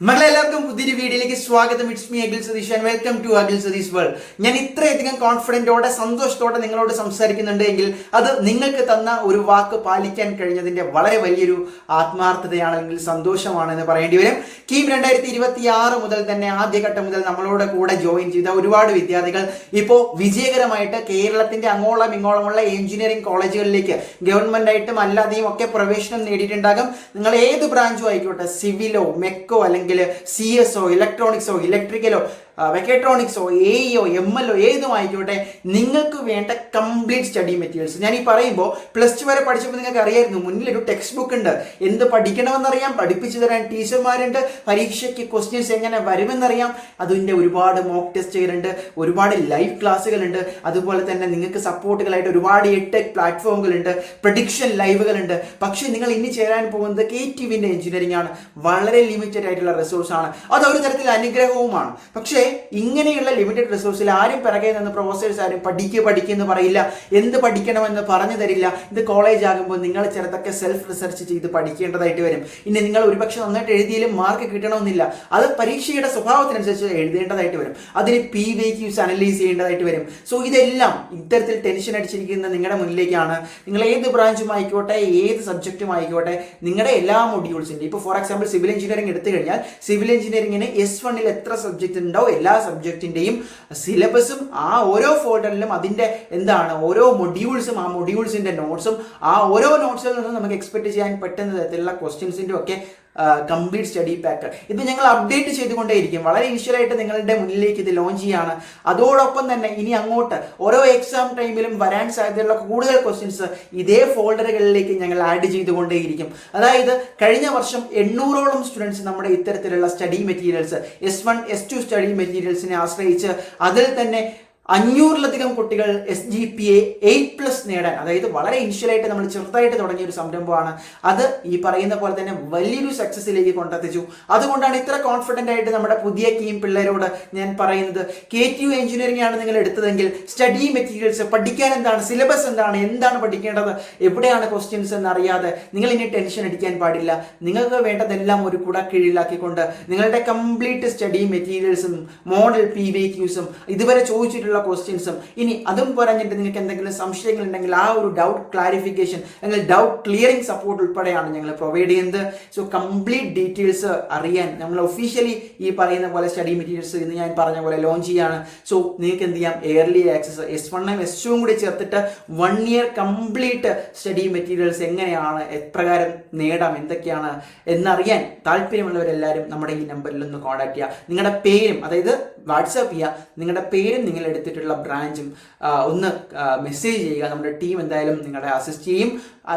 മകളെല്ലാവർക്കും പുതിയൊരു വീഡിയോയിലേക്ക് സ്വാഗതം. It's me Akhil Satheesh and welcome to Akhil Satheesh world. ഞാൻ ഇത്രയധികം കോൺഫിഡൻറ്റോടെ സന്തോഷത്തോടെ നിങ്ങളോട് സംസാരിക്കുന്നുണ്ട് എങ്കിൽ അത് നിങ്ങൾക്ക് തന്ന ഒരു വാക്ക് പാലിക്കാൻ കഴിഞ്ഞതിൻ്റെ വളരെ വലിയൊരു ആത്മാർത്ഥതയാണ്, അല്ലെങ്കിൽ സന്തോഷമാണ് എന്ന് പറയേണ്ടി വരും. കീം 2026 മുതൽ തന്നെ ആദ്യഘട്ടം മുതൽ നമ്മളോട് കൂടെ ജോയിൻ ചെയ്ത ഒരുപാട് വിദ്യാർത്ഥികൾ ഇപ്പോൾ വിജയകരമായിട്ട് കേരളത്തിൻ്റെ അങ്ങോളം ഇങ്ങോളമുള്ള എഞ്ചിനീയറിംഗ് കോളേജുകളിലേക്ക് ഗവൺമെൻറ് ആയിട്ടും അല്ലാതെയും ഒക്കെ പ്രവേശനം നേടിയിട്ടുണ്ടാകും. നിങ്ങൾ ഏത് ബ്രാഞ്ചും ആയിക്കോട്ടെ, സിവിലോ മെക്കോ അല്ലെങ്കിൽ CS-ഓ ഇലക്ട്രോണിക്സോ ഇലക്ട്രിക്കലോ മെക്കാട്രോണിക്സോ AEO MLO ഏതും ആയിക്കോട്ടെ, നിങ്ങൾക്ക് വേണ്ട കംപ്ലീറ്റ് സ്റ്റഡി മെറ്റീരിയൽസ്. ഞാൻ ഈ പറയുമ്പോൾ +2 വരെ പഠിച്ചപ്പോൾ നിങ്ങൾക്ക് അറിയായിരുന്നു മുന്നിലൊരു ടെക്സ്റ്റ് ബുക്ക് ഉണ്ട്, എന്ത് പഠിക്കണമെന്നറിയാം, പഠിപ്പിച്ചു തരാൻ ടീച്ചർമാരുണ്ട്, പരീക്ഷയ്ക്ക് ക്വസ്റ്റ്യൻസ് എങ്ങനെ വരുമെന്നറിയാം, അതിൻ്റെ ഒരുപാട് മോക്ക് ടെസ്റ്റുകളുണ്ട്, ഒരുപാട് ലൈവ് ക്ലാസ്സുകളുണ്ട്, അതുപോലെ തന്നെ നിങ്ങൾക്ക് സപ്പോർട്ടുകളായിട്ട് ഒരുപാട് EdTech പ്ലാറ്റ്ഫോമുകളുണ്ട്, പ്രഡിക്ഷൻ ലൈവുകളുണ്ട്. പക്ഷേ നിങ്ങൾ ഇനി ചേരാൻ പോകുന്നത് KTUവിൻ്റെ എഞ്ചിനീയറിംഗ് ആണ്. വളരെ ലിമിറ്റഡ് ആയിട്ടുള്ള റിസോഴ്സാണ്, അത് ഒരു തരത്തിൽ അനുഗ്രഹവുമാണ്. പക്ഷേ ഇങ്ങനെയുള്ള ലിമിറ്റഡ് റിസോഴ്സിൽ ആരും പിറകെ നിന്ന് പ്രൊഫസേഴ്സ് ആരും പഠിക്കുമെന്ന് പറയില്ല, എന്ത് പഠിക്കണമെന്ന് പറഞ്ഞു തരില്ല. ഇത് കോളേജ് ആകുമ്പോൾ നിങ്ങൾ ചിലതൊക്കെ സെൽഫ് റിസർച്ച് ചെയ്ത് പഠിക്കേണ്ടതായിട്ട് വരും. ഇനി നിങ്ങൾ ഒരുപക്ഷെ നന്നായിട്ട് എഴുതിയാലും മാർക്ക് കിട്ടണമെന്നില്ല, അത് പരീക്ഷയുടെ സ്വഭാവത്തിനനുസരിച്ച് എഴുതേണ്ടതായിട്ട് വരും. അതിന് PYQs അനലൈസ് ചെയ്യേണ്ടതായിട്ട് വരും. സോ ഇതെല്ലാം ഇത്തരത്തിൽ ടെൻഷൻ അടിച്ചിരിക്കുന്ന നിങ്ങളുടെ മുന്നിലേക്കാണ്. നിങ്ങൾ ഏത് ബ്രാഞ്ചും ആയിക്കോട്ടെ, ഏത് സബ്ജക്റ്റും ആയിക്കോട്ടെ, നിങ്ങളുടെ എല്ലാ മൊഡ്യൂൾസിൻ്റെ, ഇപ്പോൾ ഫോർ എക്സാമ്പിൾ സിവിൽ എഞ്ചിനീയറിംഗ് എടുത്തു കഴിഞ്ഞാൽ സിവിൽ എഞ്ചിനീയറിംഗിന് S1-ൽ എത്ര സബ്ജക്റ്റ് ഉണ്ടോ എല്ലാ സബ്ജക്റ്റിൻ്റെയും സിലബസും ആ ഓരോ ഫോൾഡറിലും അതിൻ്റെ ഓരോ മൊഡ്യൂൾസും ആ മൊഡ്യൂൾസിൻ്റെ നോട്ട്സും ആ ഓരോ നോട്ട്സിൽ നിന്നും നമുക്ക് എക്സ്പെക്ട് ചെയ്യാൻ പറ്റുന്ന തരത്തിലുള്ള ക്വസ്റ്റ്യൻസിൻ്റെ ഒക്കെ കംപ്ലീറ്റ് സ്റ്റഡി പാക്ക് ഇത് ഞങ്ങൾ അപ്ഡേറ്റ് ചെയ്തുകൊണ്ടേയിരിക്കും. വളരെ ഇനിഷ്യലായിട്ട് നിങ്ങളുടെ മുന്നിലേക്ക് ഇത് ലോഞ്ച് ചെയ്യാണ്. അതോടൊപ്പം തന്നെ ഇനി അങ്ങോട്ട് ഓരോ എക്സാം ടൈമിലും വരാൻ സാധ്യതയുള്ള കൂടുതൽ ക്വസ്റ്റ്യൻസ് ഇതേ ഫോൾഡറുകളിലേക്ക് ഞങ്ങൾ ആഡ് ചെയ്തുകൊണ്ടേയിരിക്കും. അതായത് കഴിഞ്ഞ വർഷം 800ഓളം സ്റ്റുഡൻസ് നമ്മുടെ ഇത്തരത്തിലുള്ള study materials S1 S2 study മെറ്റീരിയൽസിനെ ആശ്രയിച്ച് അതിൽ തന്നെ 500-ലധികം കുട്ടികൾ SGPA 8+ നേടാൻ, അതായത് വളരെ ഇനിഷ്യലായിട്ട് നമ്മൾ ചെറുതായിട്ട് തുടങ്ങിയ ഒരു സംരംഭമാണ്. അത് ഈ പറയുന്ന പോലെ തന്നെ വലിയൊരു സക്സസിലേക്ക് കൊണ്ടെത്തിച്ചു. അതുകൊണ്ടാണ് ഇത്ര കോൺഫിഡൻ്റ് ആയിട്ട് നമ്മുടെ പുതിയ കീം പിള്ളേരോട് ഞാൻ പറയുന്നത്, KTU എഞ്ചിനീയറിംഗ് ആണ് നിങ്ങൾ എടുത്തതെങ്കിൽ സ്റ്റഡി മെറ്റീരിയൽസ് പഠിക്കാൻ എന്താണ്, സിലബസ് എന്താണ് പഠിക്കേണ്ടത്, എവിടെയാണ് ക്വസ്റ്റ്യൻസ് എന്നറിയാതെ നിങ്ങൾ ഇനി ടെൻഷൻ അടിക്കാൻ പാടില്ല. നിങ്ങൾക്ക് വേണ്ടതെല്ലാം ഒരു കുടക്കീഴിലാക്കിക്കൊണ്ട് നിങ്ങളുടെ കംപ്ലീറ്റ് സ്റ്റഡി മെറ്റീരിയൽസും മോഡൽ PYQs ഇതുവരെ ചോദിച്ചിട്ടുള്ള ക്വസ്റ്റ്യൻസും, ഇനി അതും പറഞ്ഞിട്ട് നിങ്ങൾക്ക് എന്തെങ്കിലും സംശയങ്ങൾ ഉണ്ടെങ്കിൽ ആ ഒരു ഡൗട്ട് ക്ലാരിഫിക്കേഷൻ അല്ലെങ്കിൽ ഡൗട്ട് ക്ലിയറിംഗ് സപ്പോർട്ട് ഉൾപ്പെടെയാണ് ഞങ്ങൾ പ്രൊവൈഡ് ചെയ്യുന്നത്. സോ കംപ്ലീറ്റ് ഡീറ്റെയിൽസ് അറിയാൻ നമ്മൾ ഒഫീഷ്യലി ഈ പറയുന്ന പോലെ സ്റ്റഡി മെറ്റീരിയൽസ് ഇന്ന് ഞാൻ പറഞ്ഞ പോലെ ലോഞ്ച് ചെയ്യാണ്. സോ നിങ്ങൾക്ക് എന്ത് ചെയ്യാം, എയർലി ആക്സസ് S1-ഉം S2-ഉം കൂടി ചേർത്തിട്ട് 1 ഇയർ കംപ്ലീറ്റ് സ്റ്റഡി മെറ്റീരിയൽസ് എങ്ങനെയാണ്, എപ്രകാരം നേടാം, എന്തൊക്കെയാണ് എന്നറിയാൻ താല്പര്യമുള്ളവരെല്ലാവരും നമ്മുടെ ഈ നമ്പറിൽ ഒന്ന് കോൺടാക്ട് ചെയ്യുക. നിങ്ങളുടെ പേരും, അതായത് വാട്സാപ്പ് ചെയ്യുക, നിങ്ങളുടെ പേരും നിങ്ങൾ എടുത്തിട്ടുള്ള ബ്രാഞ്ചും ഒന്ന് മെസ്സേജ് ചെയ്യുക. നമ്മുടെ ടീം എന്തായാലും നിങ്ങളെ അസിസ്റ്റ് ചെയ്യും.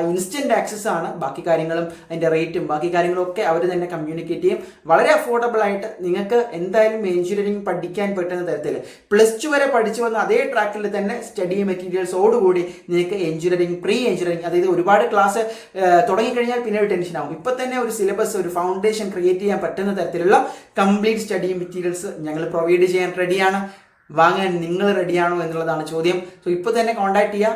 ഇൻസ്റ്റന്റ് ആക്സസ് ആണ്, ബാക്കി കാര്യങ്ങളും അതിൻ്റെ റേറ്റും ബാക്കി കാര്യങ്ങളും ഒക്കെ അവർ തന്നെ കമ്മ്യൂണിക്കേറ്റ് ചെയ്യും. വളരെ അഫോർഡബിൾ ആയിട്ട് നിങ്ങൾക്ക് എന്തായാലും എഞ്ചിനീയറിംഗ് പഠിക്കാൻ പറ്റുന്ന തരത്തിൽ +2 വരെ പഠിച്ചു വന്ന അതേ ട്രാക്കിൽ തന്നെ സ്റ്റഡി മെറ്റീരിയൽസോടുകൂടി നിങ്ങൾക്ക് എഞ്ചിനീയറിംഗ്, പ്രീ എഞ്ചിനീയറിംഗ്, അതായത് ഒരുപാട് ക്ലാസ് തുടങ്ങിക്കഴിഞ്ഞാൽ പിന്നെ ഒരു ടെൻഷൻ ആവും. ഇപ്പം തന്നെ ഒരു സിലബസ്, ഒരു ഫൗണ്ടേഷൻ ക്രിയേറ്റ് ചെയ്യാൻ പറ്റുന്ന തരത്തിലുള്ള കംപ്ലീറ്റ് സ്റ്റഡി മെറ്റീരിയൽസ് ഞങ്ങൾ പ്രൊവൈഡ് ചെയ്യാൻ റെഡിയാണ്. വാങ്ങാൻ നിങ്ങൾ റെഡിയാണോ എന്നുള്ളതാണ് ചോദ്യം. സോ ഇപ്പോൾ തന്നെ കോൺടാക്ട് ചെയ്യുക,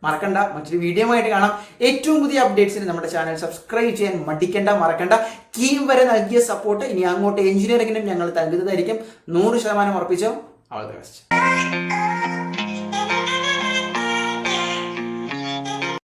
മറക്കണ്ട. മറ്റൊരു വീഡിയോ ആയിട്ട് കാണാം. ഏറ്റവും പുതിയ അപ്ഡേറ്റ്സിന് നമ്മുടെ ചാനൽ സബ്സ്ക്രൈബ് ചെയ്യാൻ മറക്കണ്ട. കീം വരെ നൽകിയ സപ്പോർട്ട് ഇനി അങ്ങോട്ട് എഞ്ചിനീയറിംഗിനും ഞങ്ങൾ തരുന്നതായിരിക്കും. 100% ഉറപ്പിച്ചോ. All the best.